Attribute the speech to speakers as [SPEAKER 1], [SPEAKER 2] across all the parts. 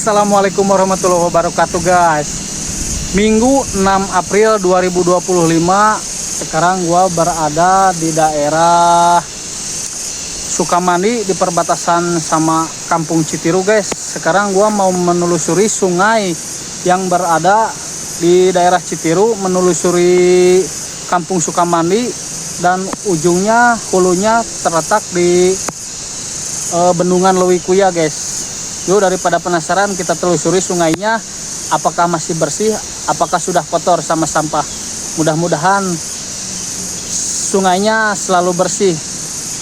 [SPEAKER 1] Assalamualaikum warahmatullahi wabarakatuh guys. Minggu 6 April 2025. Sekarang gua berada di daerah Sukamandi di perbatasan sama Kampung Citiru guys. Sekarang gua mau menelusuri sungai yang berada di daerah Citiru, menelusuri Kampung Sukamandi, dan ujungnya hulunya terletak di Bendungan Leuwikuya guys. Yuk, daripada penasaran, kita telusuri sungainya, apakah masih bersih, apakah sudah kotor sama sampah. Mudah-mudahan sungainya selalu bersih.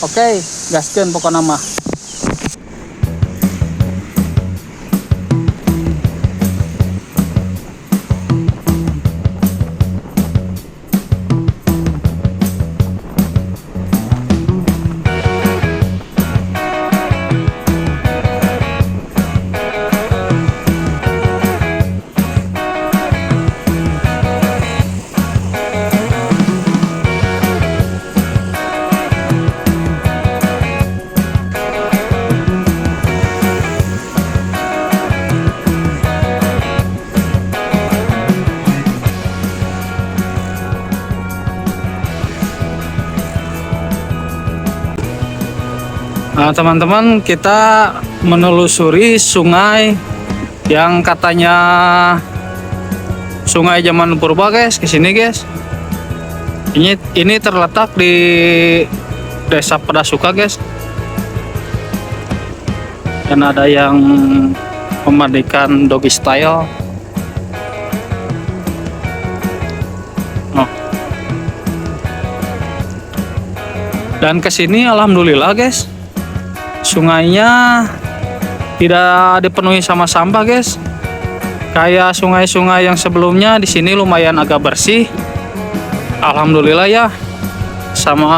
[SPEAKER 1] Oke, gaskeun pokokna mah. Nah teman-teman, kita menelusuri sungai yang katanya sungai zaman purba guys. Kesini guys, ini terletak di Desa Pedasuka guys, dan ada yang memandikan doggy style. Dan kesini alhamdulillah guys, sungainya tidak dipenuhi sama sampah guys. Kayak sungai-sungai yang sebelumnya, di sini lumayan agak bersih. Alhamdulillah ya. Sama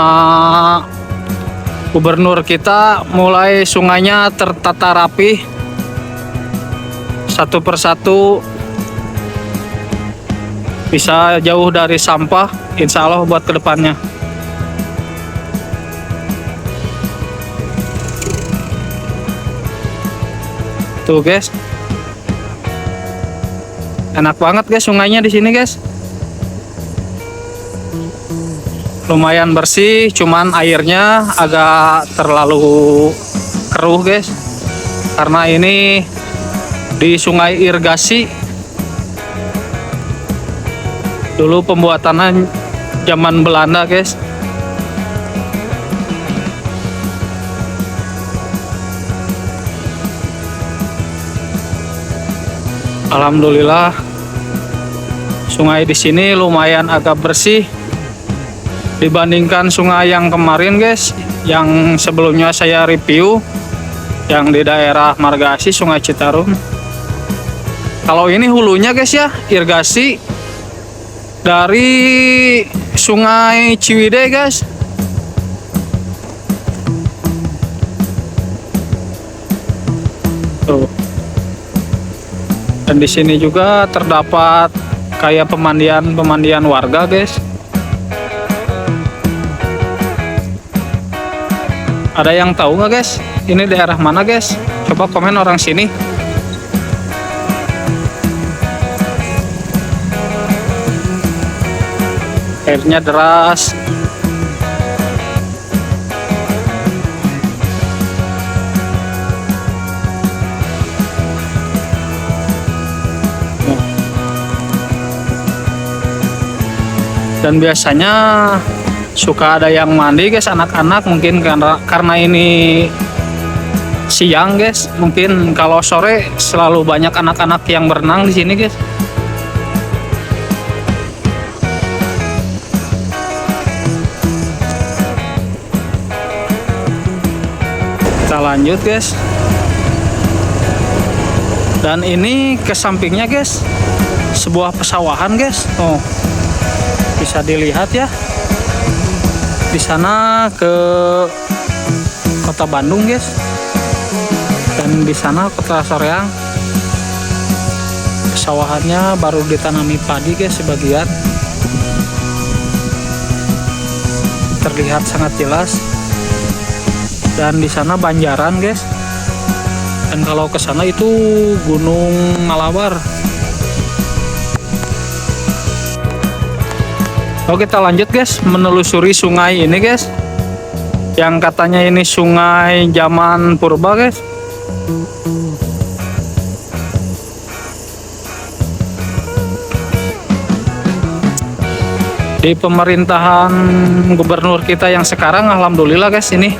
[SPEAKER 1] gubernur kita mulai sungainya tertata rapi satu persatu, bisa jauh dari sampah, insya Allah buat kedepannya. Tuh guys, enak banget guys sungainya di sini guys. Lumayan bersih, cuman airnya agak terlalu keruh guys, karena ini di sungai irigasi. Dulu pembuatannya zaman Belanda guys. Alhamdulillah sungai di sini lumayan agak bersih dibandingkan sungai yang kemarin guys, yang sebelumnya saya review yang di daerah Margasi, Sungai Citarum. Kalau ini hulunya guys ya, irigasi dari Sungai Ciwidey guys. Tuh. Dan di sini juga terdapat kayak pemandian warga guys. Ada yang tahu nggak guys, ini daerah mana guys? Coba komen orang sini. Airnya deras. Dan biasanya suka ada yang mandi guys, anak-anak, mungkin karena ini siang guys. Mungkin kalau sore selalu banyak anak-anak yang berenang di sini guys. Kita lanjut guys. Dan ini ke sampingnya guys, sebuah pesawahan guys. Oh, bisa dilihat ya, di sana ke kota Bandung guys, dan di sana kota Soreang. Pesawahannya baru ditanami padi guys, sebagian terlihat sangat jelas. Dan di sana banjaran guys, Dan kalau ke sana itu Gunung Malabar. Oke, kita lanjut guys, menelusuri sungai ini guys, yang katanya ini sungai zaman purba guys. Di pemerintahan gubernur kita yang sekarang, alhamdulillah guys, ini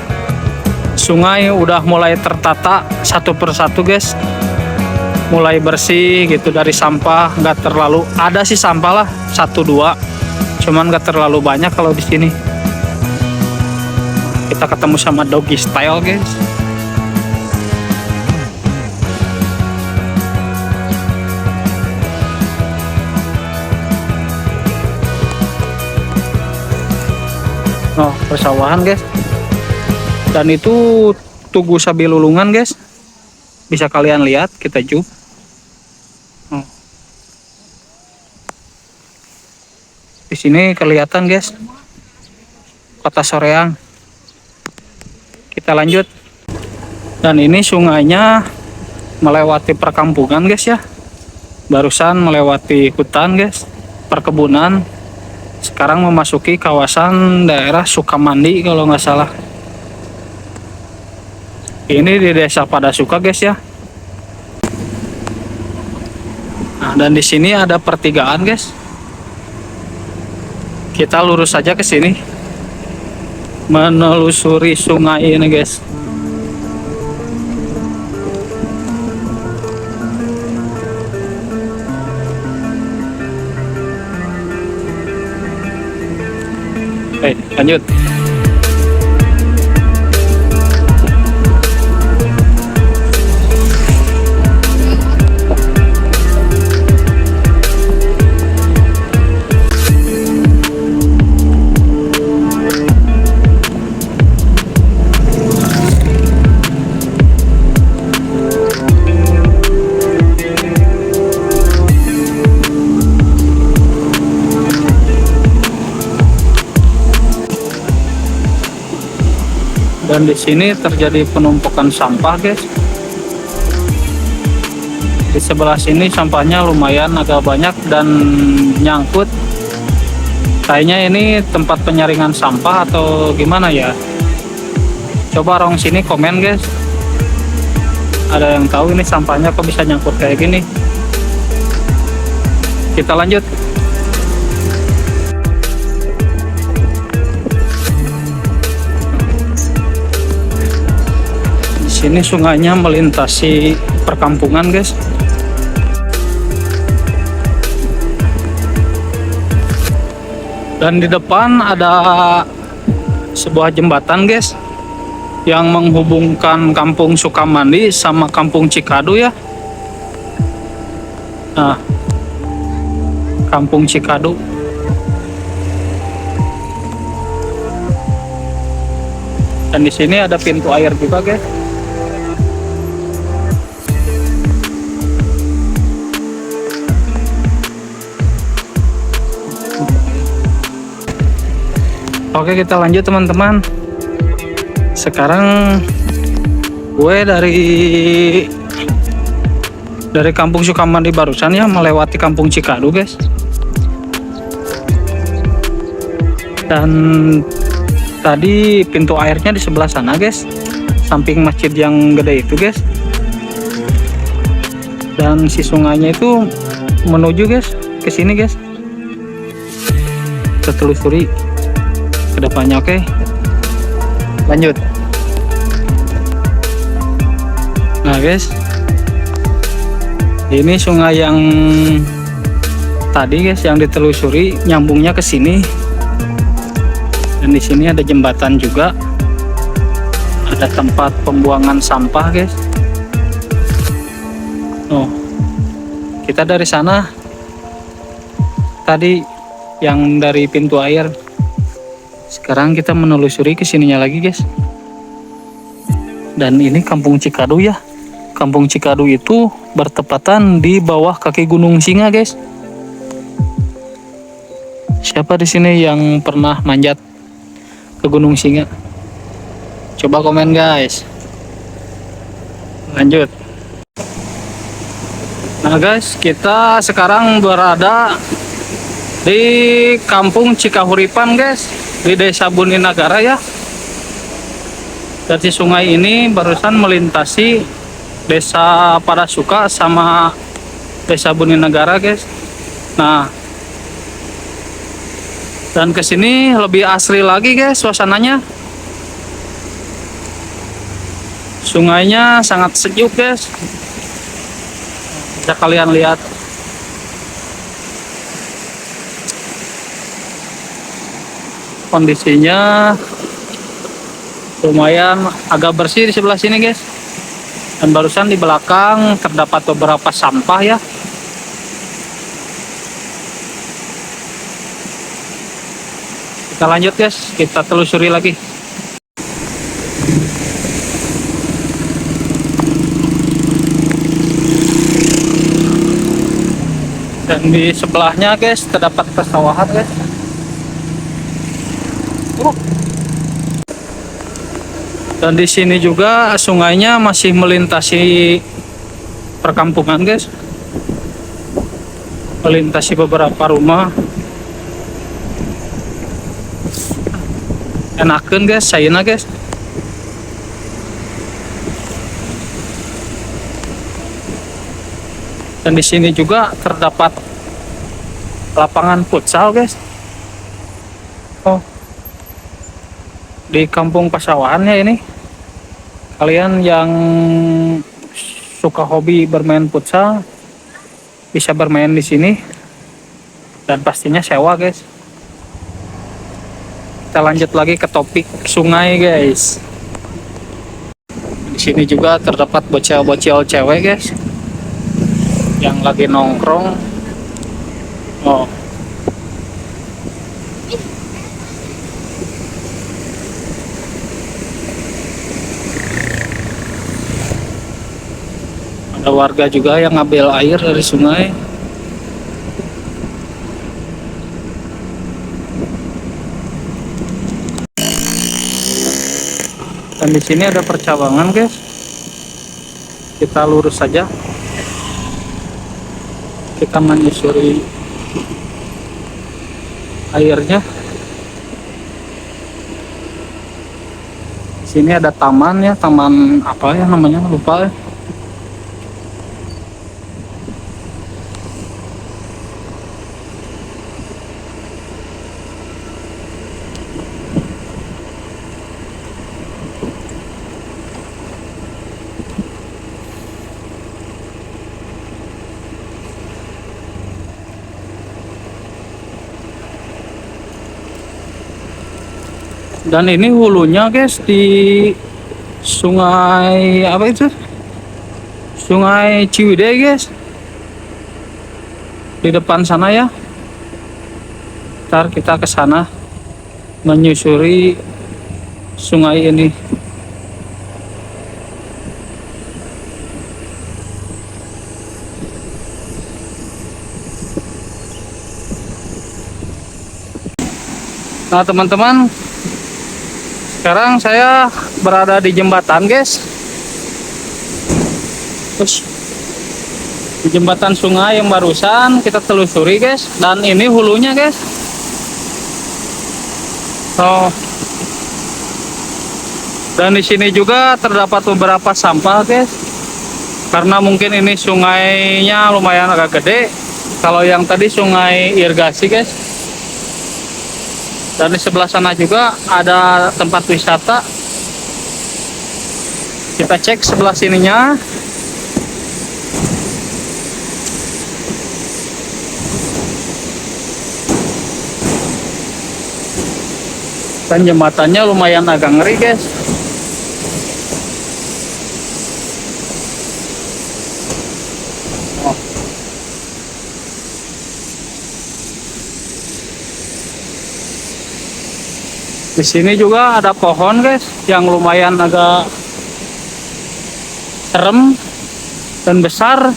[SPEAKER 1] sungai udah mulai tertata satu persatu guys, mulai bersih gitu dari sampah. Nggak terlalu, ada sih sampah lah satu dua, cuman nggak terlalu banyak. Kalau di sini kita ketemu sama doggy style guys. Oh, persawahan guys. Dan itu Tugu Sabilulungan guys. Bisa kalian lihat, kita zoom. Oh. Di sini kelihatan guys Kota Soreang. Kita lanjut. Dan ini sungainya melewati perkampungan guys ya. Barusan melewati hutan guys, perkebunan. Sekarang memasuki kawasan daerah Sukamandi kalau nggak salah. Ini di Desa Padasuka guys ya. Nah, dan di sini ada pertigaan guys. Kita lurus saja ke sini, menelusuri sungai ini guys. Lanjut. Dan di sini terjadi penumpukan sampah guys. Di sebelah sini sampahnya lumayan agak banyak dan nyangkut. Kayaknya ini tempat penyaringan sampah atau gimana ya. Coba orang sini komen guys. Ada yang tahu ini sampahnya kok bisa nyangkut kayak gini. Kita lanjut. Sini sungainya melintasi perkampungan guys. Dan di depan ada sebuah jembatan guys, yang menghubungkan Kampung Sukamandi sama Kampung Cikadu ya. Nah, Kampung Cikadu. Dan di sini ada pintu air juga guys. Oke, kita lanjut teman-teman. Sekarang gue dari Kampung Sukamandi barusan ya, melewati Kampung Cikadu guys. Dan tadi pintu airnya di sebelah sana guys, samping masjid yang gede itu guys. Dan si sungainya itu menuju guys ke sini guys. Kita telusuri ke depannya. Oke, lanjut. Nah guys, ini sungai yang tadi guys yang ditelusuri nyambungnya ke sini. Dan di sini ada jembatan juga, ada tempat pembuangan sampah guys. Oh, kita dari sana tadi yang dari pintu air. Sekarang kita menelusuri ke sininya lagi guys. Dan ini Kampung Cikadu ya. Kampung Cikadu itu bertepatan di bawah kaki Gunung Singa guys. Siapa di sini yang pernah manjat ke Gunung Singa? Coba komen guys. Lanjut. Nah guys, kita sekarang berada di Kampung Cikahuripan guys, di Desa Buninagara ya. Dari sungai ini barusan melintasi Desa Padasuka sama Desa Buninagara guys. Nah, dan kesini lebih asri lagi guys suasananya. Sungainya sangat sejuk guys. Bisa kalian lihat. Kondisinya lumayan agak bersih di sebelah sini guys. Dan barusan di belakang terdapat beberapa sampah ya. Kita lanjut guys, kita telusuri lagi. Dan di sebelahnya guys terdapat persawahan guys. Dan di sini juga sungainya masih melintasi perkampungan guys. Melintasi beberapa rumah. Enakeun guys, sayeuna guys. Dan di sini juga terdapat lapangan futsal guys. Oh, di Kampung Pasawahan ya ini. Kalian yang suka hobi bermain futsal bisa bermain di sini. Dan pastinya sewa guys. Kita lanjut lagi ke topik sungai guys. Di sini juga terdapat bocil-bocil cewek guys yang lagi nongkrong. Oh, ada warga juga yang ngambil air dari sungai. Dan di sini ada percabangan guys. Kita lurus saja. Kita menyusuri airnya. Di sini ada taman ya, taman apa ya namanya lupa ya. Dan ini hulunya guys di sungai apa itu? Sungai Ciwidey guys. Di depan sana ya. Ntar kita ke sana menyusuri sungai ini. Nah teman-teman, sekarang saya berada di jembatan guys. Terus di jembatan sungai yang barusan kita telusuri guys. Dan ini hulunya guys. Oh. Dan di sini juga terdapat beberapa sampah guys. Karena mungkin ini sungainya lumayan agak gede. Kalau yang tadi sungai irigasi guys. Dan di sebelah sana juga ada tempat wisata. Kita cek sebelah sininya. Dan jembatannya lumayan agak ngeri guys. Oh. Di sini juga ada pohon guys yang lumayan agak serem dan besar.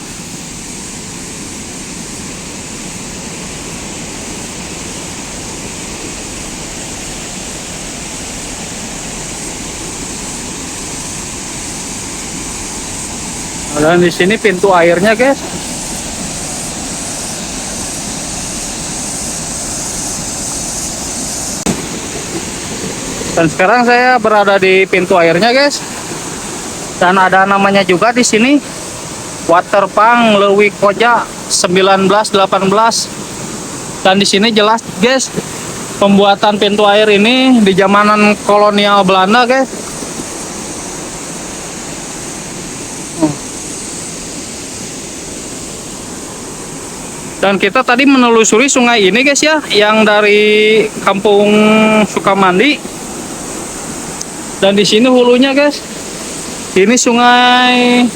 [SPEAKER 1] Dan di sini pintu airnya guys. Dan sekarang saya berada di pintu airnya, guys. Dan ada namanya juga di sini, Waterpang Leuwih Koja 1918. Dan di sini jelas, guys, pembuatan pintu air ini di zamanan kolonial Belanda, guys. Dan kita tadi menelusuri sungai ini, guys, ya, yang dari Kampung Sukamandi. Dan di sini hulunya, guys. Ini Sungai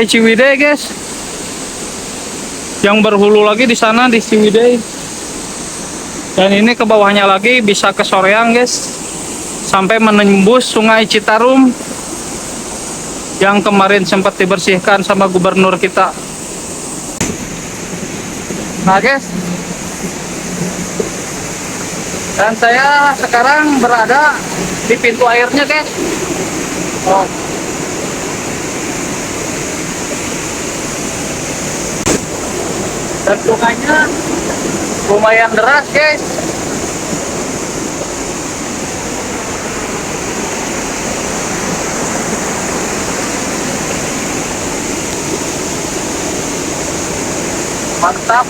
[SPEAKER 1] Ciwidey, guys. Yang berhulu lagi di sana di Ciwidey. Dan ini ke bawahnya lagi bisa ke Soreang, guys. Sampai menembus Sungai Citarum yang kemarin sempat dibersihkan sama gubernur kita. Nah, guys, dan saya sekarang berada di pintu airnya, guys. Oh. Dan sungainya lumayan deras, guys. Mantap.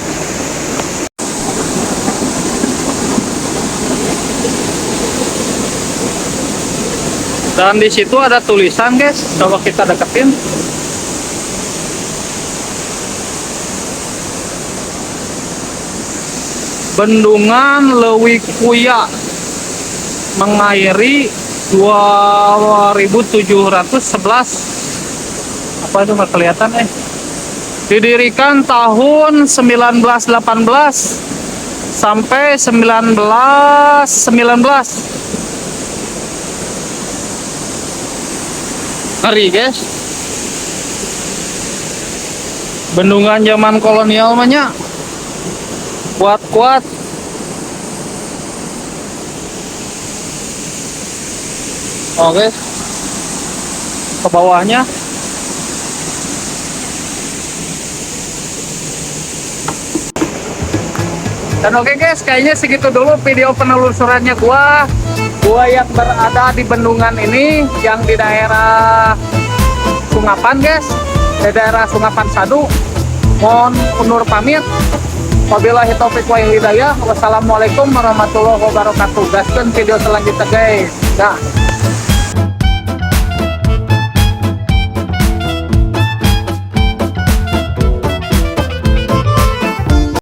[SPEAKER 1] Dan di situ ada tulisan, guys. Coba kita deketin. Bendungan Leuwih Koja mengairi 2711. Apa itu nggak kelihatan, Didirikan tahun 1918 sampai 1919. Ngeri, guys. Bendungan zaman kolonial banyak. Kuat-kuat. Oke. Ke bawahnya. Dan oke, guys, kayaknya segitu dulu video penelusurannya gua yang berada di bendungan ini yang di daerah Sungapan, guys, di daerah Sungapan Sadu. Mohon undur pamit. Wabillahi taufiq wal hidayah. Wassalamualaikum warahmatullahi wabarakatuh. Gaskeun video selanjutnya, guys. Dah.